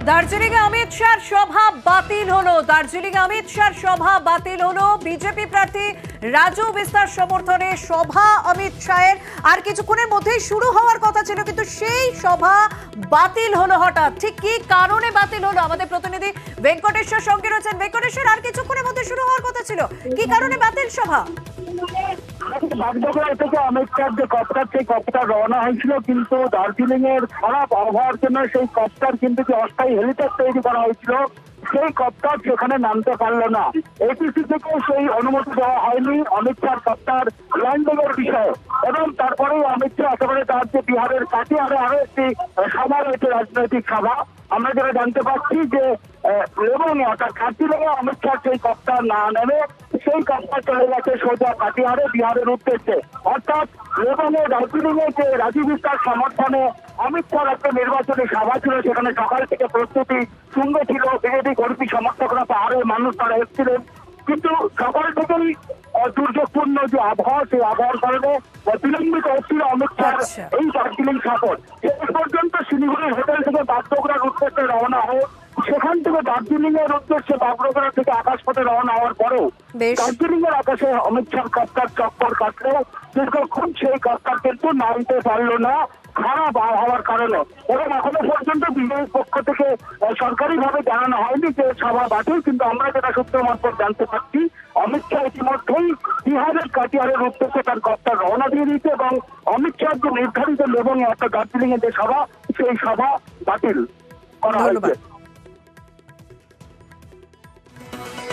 দার্জিলিং এ অমিত শাহর সভা বাতিল হলো। দার্জিলিং এ অমিত শাহর সভা বাতিল হলো। বিজেপি প্রার্থী রাজু বিস্তার সমর্থনে সভা অমিত শাহের আর কিছুক্ষণের মধ্যেই শুরু হওয়ার কথা ছিল, কিন্তু সেই সভা বাতিল হলো হঠাৎ। ঠিক কি কারণে বাতিল হলো আমাদের প্রতিনিধি ভেঙ্কটেশ্বর সঙ্গে রয়েছেন। ভেঙ্কটেশ্বর, আর কিছুক্ষণের মধ্যে শুরু হওয়ার কথা ছিল, কি কারণে বাতিল সভা? বাগডোগরা থেকে অমিত শাহর যে কপ্টার, সেই কপ্টার রওনা হয়েছিল, কিন্তু দার্জিলিং এর খারাপ আবহাওয়ার জন্য সেই কপ্টার কিন্তু যে অস্থায়ী হেলিপ্যাড তৈরি করা হয়েছিল, সেই কপ্টার সেখানে নামতে পারলো না। এটিসি থেকে সেই অনুমতি দেওয়া হয়নি অমিত শাহর কপ্টার ল্যান্ডিংয়ের বিষয়ে। এবং তারপরেই অমিত শাহ একেবারে তার যে বিহারের কাটিয়ারে আরো একটি সভা রয়েছে, রাজনৈতিক সভা। আমরা যেটা জানতে পারছি যে লেবুনে অর্থাৎ কাটিয়ারে অমিত শাহ সেই কপ্টার না নেমে সেই কপ্টার চলে গেছে সোজা কাটিহারে, বিহারের উদ্দেশ্যে। অর্থাৎ লেবুনে দার্জিলিং এ যে রাজু বিস্তার সমর্থনে অমিত শাহর একটা নির্বাচনী সভা ছিল, সেখানে সকাল থেকে প্রস্তুতি তুঙ্গ ছিল। বিজেপি কর্মী সমর্থকরা পাহাড়ের মানুষ তারা এসেছিলেন, কিন্তু সকাল থেকেই দুর্যোগপূর্ণ যে আবহাওয়া, সেই আবহাওয়ার কারণে বিলম্বিত হচ্ছিল অমিত শাহর এই দার্জিলিং সফর। শেষ পর্যন্ত শিলিগুড়ির হোটেল থেকে বাগডোগরার উদ্দেশ্যে রওনা হয়ে সেখান থেকে দার্জিলিং এর উদ্দেশ্যে বাগডোগরা থেকে আকাশপথে রওনা হওয়ার পরেও দার্জিলিং এর আকাশে অমিত শাহ কপ্টার চক্কর কাটলেও দীর্ঘক্ষণ সেই কপ্টার কিন্তু নামতে পারলো না খারাপ আবহাওয়ার কারণে। এবং এখনো পর্যন্ত বিজেপির পক্ষ থেকে সরকারিভাবে জানানো হয়নি যে সভা বাতিল, কিন্তু আমরা যেটা সূত্র মারফত জানতে পারছি অমিত শাহ ইতিমধ্যেই বিহারের কাটিয়ারের উদ্দেশ্যে তার কপ্টার রওনা দিয়ে দিয়েছে এবং অমিত শাহ যে নির্ধারিত এবং একটা দার্জিলিং এর যে সভা, সেই সভা বাতিল করা হয়েছে।